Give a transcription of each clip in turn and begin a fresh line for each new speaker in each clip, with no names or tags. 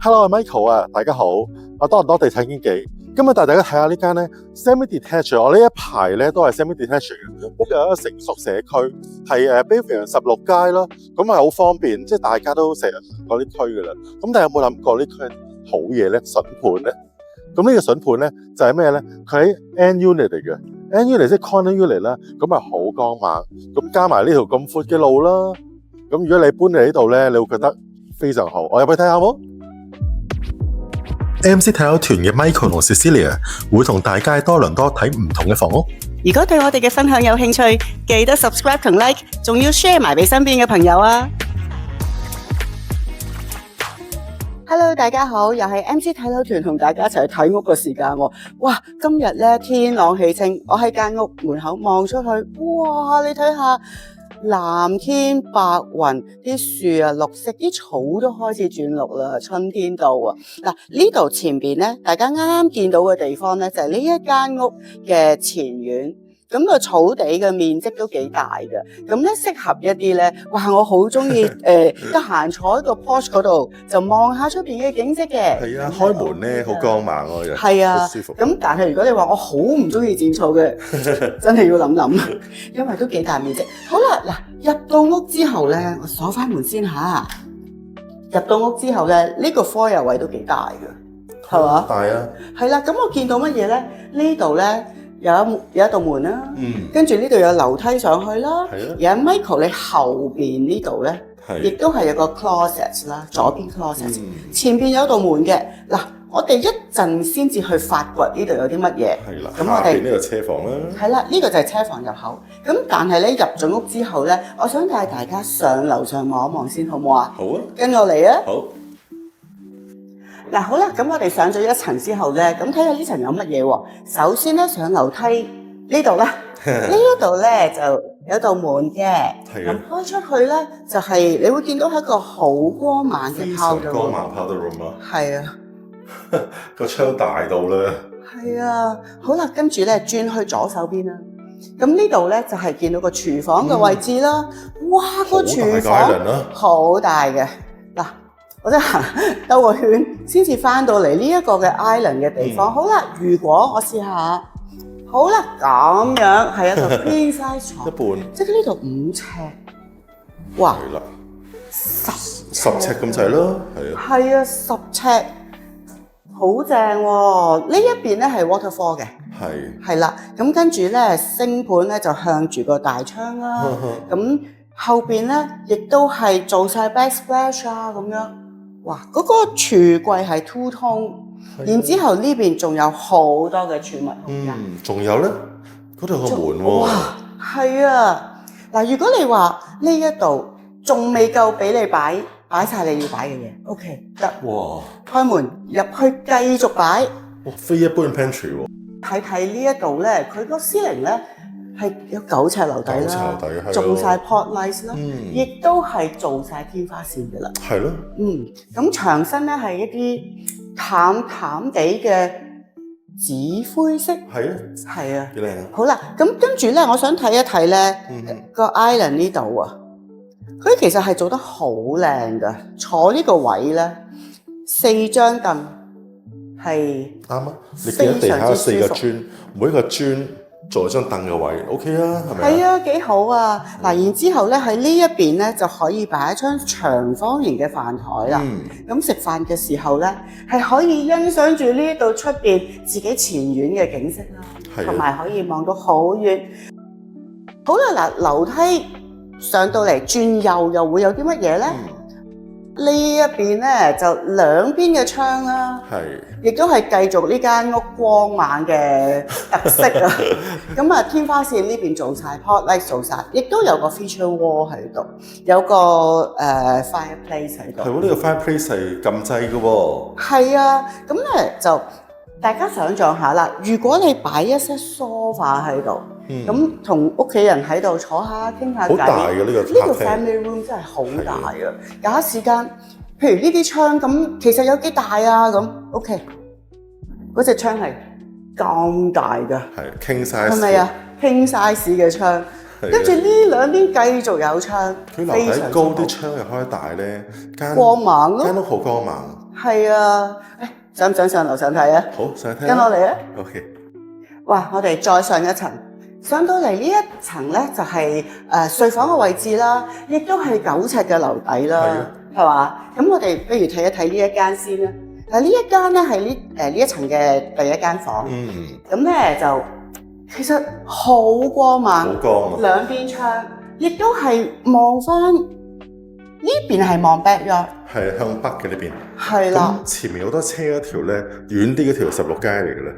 Hello， 我係 Michael 啊，大家好，我多倫多地產經紀。今日帶大家睇下呢間咧 semi-detached， 我呢一排咧都係 semi-detached 嘅，一個成熟社區，係Bayview 16街咯，咁係好方便，即係大家都成日行過呢區噶啦。咁但係有冇諗過呢區好嘢咧？筍盤咧？咁呢個筍盤咧就係咩咧？佢喺 N unit 嚟嘅 ，N unit 即係 corner unit 啦，咁係好光猛，咁加埋呢條咁闊嘅路啦，咁如果你搬嚟呢度咧，你會覺得非常好。我入去睇下好冇？MC 睇樓團嘅 Michael 同 Cecilia 會同大家多倫多睇唔同嘅房屋。
如果對我哋嘅分享有興趣，記得 subscribe 同 like， 仲要 share 埋俾身邊嘅朋友啊！Hello， 大家好，又係 MC 睇樓團同大家一齊去睇屋嘅時間喎。哇，今日咧天朗氣清，我喺間屋門口望出去，哇！你睇下藍天白雲，啲樹啊綠色，啲草都開始轉綠啦，春天到啊！嗱，呢度前邊咧，大家啱啱見到嘅地方咧，就係呢一間屋嘅前院。咁個草地嘅面積都幾大嘅，咁咧適合一啲咧，哇！我好中意得閒坐喺個 porch 嗰度，就望下出邊嘅景色嘅。
係啊，開門咧好光猛喎，又
係啊，
好舒服。
咁但係如果你話我好唔中意剪草嘅，真係要諗諗，因為都幾大面積。好啦，嗱，入到屋之後咧，我鎖翻門先嚇。入到屋之後咧，呢個 foyer 位都幾大嘅，係嘛？
大啊！
係啦，咁我見到乜嘢咧？呢度咧。有一道門啦，跟住呢度有樓梯上去啦，而喺 Michael 你後邊呢度咧，亦都係有個 closet 啦，左邊 closet，前邊有一道門嘅。嗱，我哋一陣先至去發掘呢度有啲乜嘢。係啦，咁我哋呢個車房啦。係啦，呢個就係車房入口。咁但係咧入咗屋之後咧，我想帶大家上樓上望一望先，好唔好啊？好啊，跟我嚟啊！好。嗱，好啦，咁我哋上咗一層之後咧，咁睇下呢層有乜嘢喎？首先咧上樓梯呢度啦，呢度咧就有道門嘅，咁開出去咧就係你會見到係一個好光猛嘅 powder room，光猛 powder room 啊，係啊，個窗大到啦，係啊，好啦，跟住咧轉去左手邊啦，咁呢度咧就係見到個廚房嘅位置啦，哇，個廚房好大嘅，嗱。我真係兜個圈先至翻到嚟呢一個嘅 island 嘅地方。好啦，如果我試下，好啦，咁樣係一個 queen size 床，一半，即係呢度5尺，哇，係啦，10尺咁滯咯，係啊，係啊，10尺，好正喎！呢一邊咧係 waterfall 嘅，係啦，咁跟住咧星盤咧就向住個大窗啦，咁後邊咧亦都係做晒 backsplash 啊咁樣。哇！嗰個櫥櫃係 two tone，然之後呢邊仲有好多嘅儲物空間。仲有咧，嗰度個門喎。哇！係啊，嗱，如果你話呢一度仲未夠俾你擺晒你要擺嘅嘢 ，OK 得。哇！開門入去繼續擺。哇！非一般 pantry 喎。睇睇呢一度咧，佢個 ceiling 咧係有9尺樓底啦，做晒 pot lights 啦，亦都係做晒天花線嘅啦。係咯，咁牆身咧係一啲淡淡地嘅紫灰色。係啊，係啊，幾靚啊！好啦，咁跟住咧，我想睇一睇咧個 island 呢度啊，佢其實係做得好靚噶，坐呢個位咧4張凳係啱啊！你見到地下有4個磚，每一個磚。做張凳嘅位 ，OK 啊，係咪？係啊，幾好啊！嗱，然之後咧喺呢一邊咧就可以擺一張長方形嘅飯台啦。咁食飯嘅時候咧係可以欣賞住呢度出邊自己前院嘅景色啦，同埋可以望到好遠。好啦，嗱，樓梯上到嚟轉右又會有啲乜嘢咧？呢一邊咧就兩邊嘅窗啦，亦都係繼續呢間屋光猛嘅特色啊！咁啊，天花線呢邊做晒 pot light 做晒，亦都有個 feature wall 喺度，有個fireplace 喺度。係喎，呢個 fireplace 係撳掣嘅喎。係啊，咁咧就大家想象下啦，如果你擺一些 sofa 喺度。咁同屋企人喺度坐下傾下偈，好大嘅呢個 family room 真係好大嘅。有一時間，譬如呢啲窗咁，其實有幾大啊？咁 OK，嗰隻窗係咁大嘅，係 king size，係咪啊？king size 嘅窗，跟住呢兩邊繼續有窗，佢樓底高啲窗又開大咧，光猛咯，間屋好光猛。係啊，想唔想上樓上睇啊？
好，上去睇。
跟我嚟啊
OK。
哇！我哋再上一層，上到嚟呢一層咧就係睡房嘅位置啦，亦都係9尺嘅樓底啦，係嘛？咁我哋不如睇一睇呢一間先啦。嗱，呢一間咧係呢一層嘅第一間房。咁咧就其實好光猛，
好光啊！
兩邊窗，亦都係望翻呢邊係望 backyard， 係
向北嘅呢邊。
係啦。
咁前面好多車嗰條咧，遠啲嗰條16街嚟嘅咧。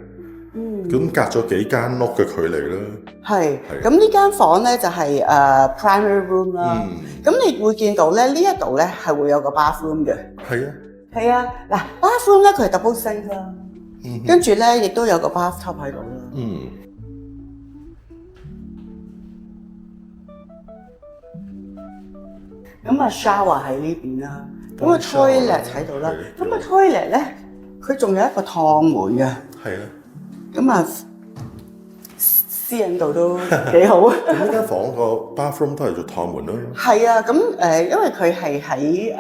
咁隔咗幾間屋嘅距離啦。係。咁呢間房咧就係
primary room 啦。咁你會見到咧呢一度咧係會有個 bathroom 嘅。係啊。係啊，嗱 bathroom 咧佢係 double sink 啦。跟住咧亦都有個 bathtub 喺度啦。咁啊 shower 喺呢邊啦。咁啊 toilet 喺度啦。咁啊 toilet 咧佢仲有一個趟門嘅。係啊。咁啊，私隱度都幾好。咁
呢間房個 bathroom 都係做趟門咯。
係啊，咁因為佢係喺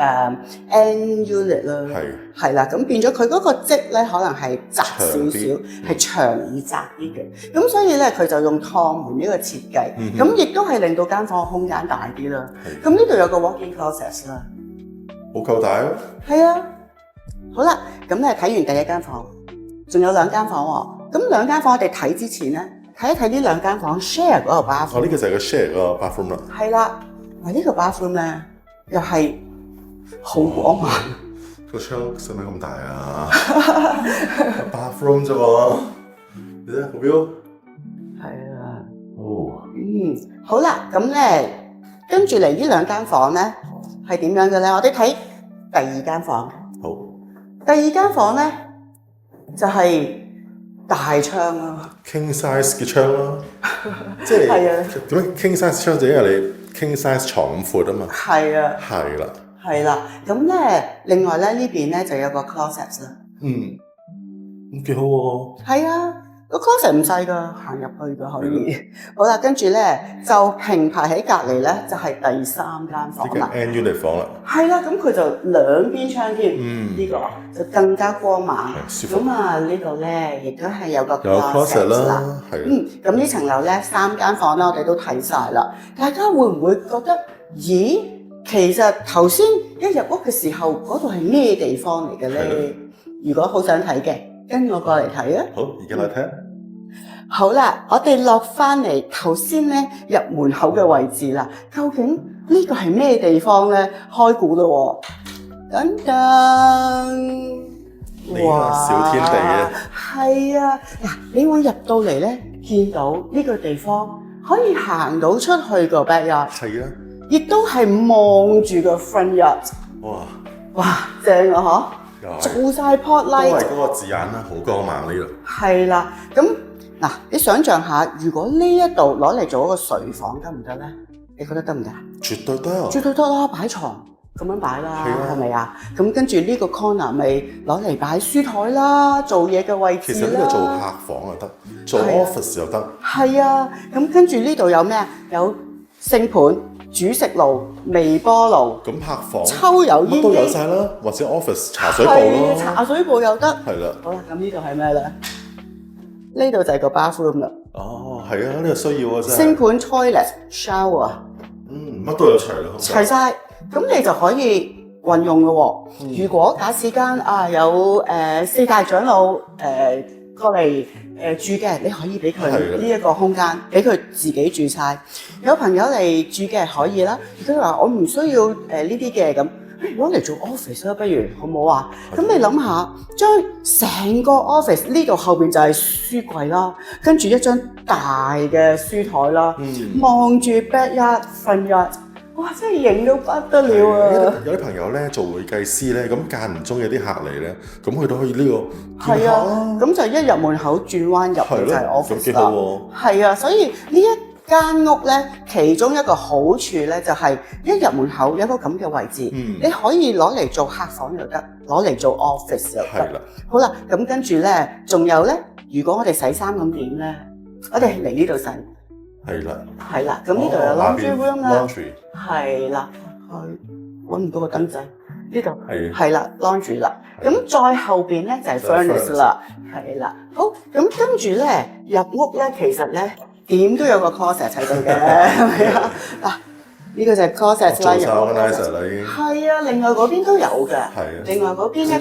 N unit 啦，係啦，咁變咗佢嗰個積咧，可能係窄少少，係長而窄啲嘅。咁所以咧，佢就用趟門呢個設計，咁亦都係令到間房嘅空間大啲啦。咁呢度有個 walk-in closet 啦，
好夠大啊！
係啊，好啦，咁咧睇完第一間房，仲有2間房喎。咁2間房我哋睇之前咧，睇一睇呢2間房 share 嗰個 bathroom。
呢個就係個 share 嗰個 bathroom 啦。
係啦，呢個 bathroom 咧又係好光猛。
個窗使唔使咁大啊？bathroom 啫喎，你睇個 view。
係啊。
哦。
好啦，咁咧跟住嚟呢2間房咧係點樣嘅咧？我哋睇第2間房。好。第2間房咧就係大窗啦
，king size 嘅窗啦，即係點解 king size 窗就因為你 king size 床咁闊啊嘛。係啊，係啦，
係啦。咁咧，另外咧呢邊咧就有個 closet 啦。
咁幾好喎。
係啊，個 closet 唔細㗎，行入去就可以。好啦，跟住咧就平排喺隔離咧就係第3間房啦。
N unit 房啦。
係啦，咁佢就兩邊窗添。呢個就更加光猛。咁啊，呢度咧亦都係有個 closet 啦。咁呢層樓咧3間房咧，我哋都睇晒啦。大家會唔會覺得，咦？其實頭先一入屋嘅時候，嗰度係咩地方嚟嘅咧？如果好想睇嘅，跟我過嚟睇啊！
好，而家嚟睇。
好啦，我哋落翻嚟頭先咧入門口嘅位置啦。究竟呢個係咩地方咧？開估咯喎！等等，
哇！小天地啊！
係啊，嗱，你會入到嚟咧，見到呢個地方可以行到出去個 backyard。係啊，亦都係望住個 front yard。哇，正啊！做晒 pot light。
都係嗰個字眼啦，好光猛呢度。
係啦，咁嗱，你想象下，如果呢一度攞嚟做一個睡房得唔得咧？你覺得得唔得？
絕對得，
絕對得啦，擺床咁樣擺啦，係咪啊？咁跟住呢個 corner 咪攞嚟擺書台啦，做嘢嘅位置啦。
其實呢個做客房又得，做 office 又得。
係啊，咁跟住呢度有咩啊？有星盤、煮食爐、微波爐。
咁客房
抽油煙機
乜都有晒啦，或者 office 茶水部咯。
茶水部又得。
係啦。好啦，
咁呢度係咩咧？呢度就係個 bathroom 啦。
哦，係啊，呢個需要啊真係。
星盤、toilet、shower。
乜都有齊咯。
齊晒，咁你就可以運用咯喎。如果假使間有4大長老過嚟住嘅，你可以俾佢呢一個空間，俾佢自己住晒。有朋友嚟住嘅可以啦。如果話我唔需要呢啲嘅咁。攞嚟做 office 啦，不如好唔好啊？咁你諗下，將成個 office 呢度後邊就係書櫃啦，跟住一張大嘅書台啦，望住 backyard、front yard， 哇！真係型到不得了啊！
有啲朋友咧做會計師咧，咁間唔中有啲客嚟咧，咁佢都可以呢個
係啊，咁就一入門口轉彎入去就係 office 啦。係啊，所以呢一間屋咧，其中一個好處咧，就係一入門口有一個咁嘅位置，你可以攞嚟做客房又得，攞嚟做 office 又得。係啦，好啦，咁跟住咧，仲有咧，如果我哋洗衫咁點咧，我哋嚟呢度洗。係啦，係啦，咁呢度有 laundry room 啦。係啦，揾唔到個燈仔。呢度
係
係啦 laundry 啦。咁再後邊咧就係 furnace 啦，係啦。好，咁跟住咧入屋咧，其實咧點都有個 closet 喺度嘅，係咪啊？嗱，呢個就係 closet 啦，
做 organizer 啦已經。
係啊，另外嗰邊都有嘅。
係啊。
另外嗰邊咧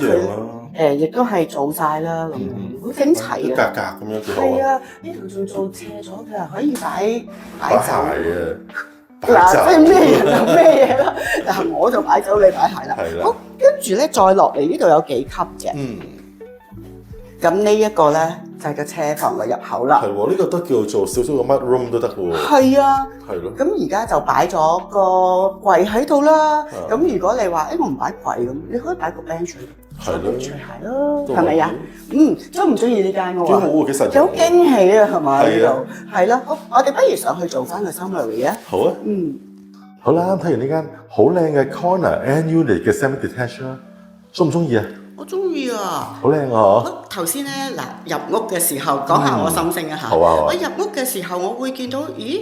佢亦都係做晒啦，咁好整齊啊。
格咁樣幾好。
係啊，呢度仲做斜咗嘅，可以擺
鞋啊。
嗱，即係咩人就咩嘢啦。嗱，我就擺酒，你擺鞋啦。
係啦。
好，跟住咧再落嚟呢度有幾級嘅。咁呢一個咧就係個車房嘅入口啦。
係喎，呢個都叫做少少嘅 mud room 都得嘅喎。
係啊。係
咯。
咁而家就擺咗個櫃喺度啦。咁如果你話我唔擺櫃咁，你可以擺個 bench 喺度。係咯。除鞋咯，係咪啊？中唔中意呢間屋啊？幾好喎，幾實用。有驚喜啊，係咪？呢度係咯。好，我哋不如上去做翻個 summary 啊。好啊。好啦，睇完呢間好靚嘅 corner and unit 嘅 semi-detached 啦，中唔中意啊？我中意啊！好靚啊！我頭先咧入屋嘅時候講下我心聲一下。好啊！我入屋嘅時候，我會見到，咦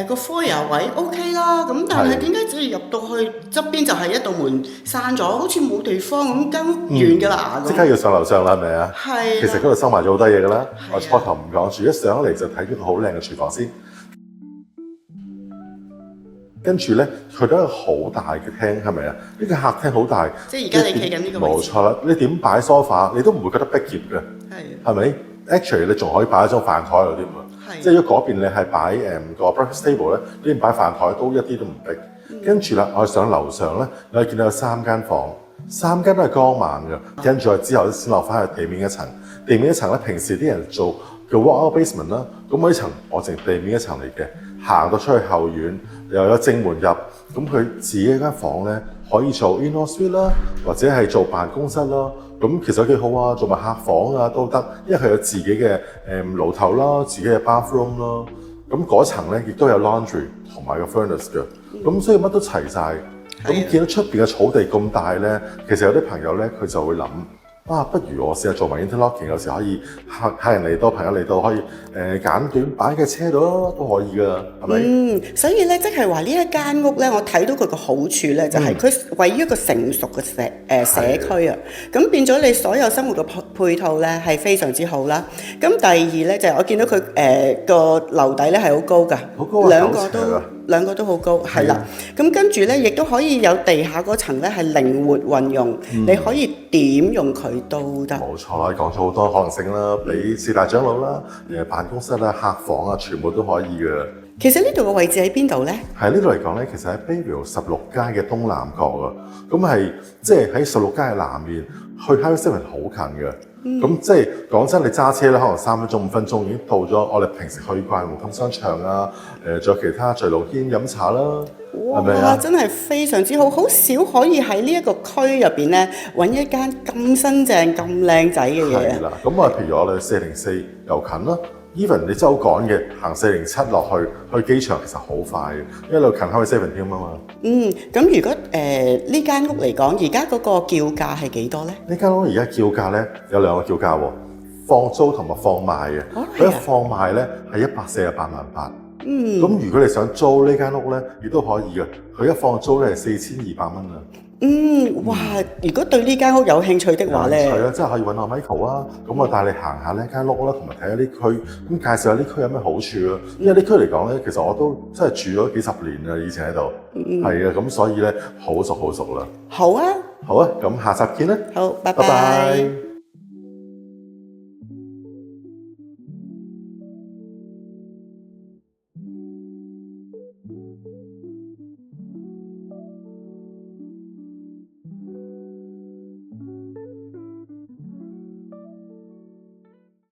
個 foyer 位 OK 啦，咁但係點解只係入到去側邊就係一道門閂咗，好似冇地方咁，間屋完㗎啦！即刻要上樓上啦，係咪啊？係。其實嗰度收埋咗好多嘢㗎啦。我初頭唔講住，一上嚟就睇到個好靚嘅廚房先。跟住咧，佢都有好大嘅廳，係咪啊？呢個客廳好大，即係而家你企緊呢個位置。冇錯啦，你點擺 sofa，你都唔會覺得逼仄嘅，係咪 ？Actually，你仲可以擺一張飯台嗰啲嘛。即係如果嗰邊你係擺個 breakfast table 咧，呢邊擺飯台都一啲都唔逼。跟住啦，我上樓上咧，你可以見到有3間房，3間都係光猛嘅。跟住之後先落翻去地面一層，地面一層咧，平時啲人做叫 walk-out basement 啦，咁呢層我淨地面一層嚟嘅。行到出去後院，又有正門入，咁佢自己一間房咧，可以做 indoor suite 啦，或者係做辦公室啦。咁其實幾好啊，做埋客房啊都得，因為佢有自己嘅爐頭啦，自己嘅 bathroom 啦。咁嗰層咧亦都有 laundry 同埋個 furnace 嘅，咁所以乜都齊晒。咁見到出邊嘅草地咁大咧，其實有啲朋友咧佢就會諗。不如我試下做埋 interlocking， 有時可以客人嚟到，朋友嚟到可以簡短擺喺車度咯，都可以噶，係咪？所以咧，即係話呢一間屋咧，我睇到佢個好處咧，就係佢位於一個成熟嘅社區啊。咁變咗你所有生活嘅配套咧係非常之好啦。咁第二咧就係我見到佢個樓底咧係好高㗎，好高啊，兩個都好高，係啦。咁跟住咧，亦都可以有地下嗰層咧係靈活運用，你可以點用佢都得。冇錯啦，講咗好多可能性啦，俾4大長老啦、辦公室啦、客房啊，全部都可以嘅。其實呢度嘅位置喺邊度咧？喺呢度嚟講咧，其實喺 Bayview 16街嘅東南角啊，咁係即係喺16街嘅南面，去 Highway 7好近嘅。咁即係講真，你揸車咧，可能3分鐘、5分鐘已經到咗我哋平時去慣胡同商場啊，仲有其他聚路軒飲茶啦，係咪啊？真係非常之好，好少可以喺呢一個區入邊咧揾一間咁新淨、咁靚仔嘅嘢。係啦，咁譬如我哋404又近啦。Even 你真係好趕嘅，行407落去機場其實好快嘅，一路近開去7添啊嘛。咁如果呢間屋嚟講，而家嗰個叫價係幾多咧？呢間屋而家叫價咧有2個叫價喎，放租同埋放賣嘅。佢一放賣咧係148萬8。咁如果你想租呢間屋咧，亦都可以嘅。佢一放租咧係4200蚊啊。哇！如果對呢間屋有興趣的話咧，係啊，真係可以揾我 Michael 啊，咁我帶你行下呢間屋啦，同埋睇下呢區，咁介紹下呢區有咩好處啊？因為呢區嚟講咧，其實我都真係住咗幾十年啦，以前喺度，係啊，咁所以咧好熟啦。好啊，咁下集見啦。好，拜拜。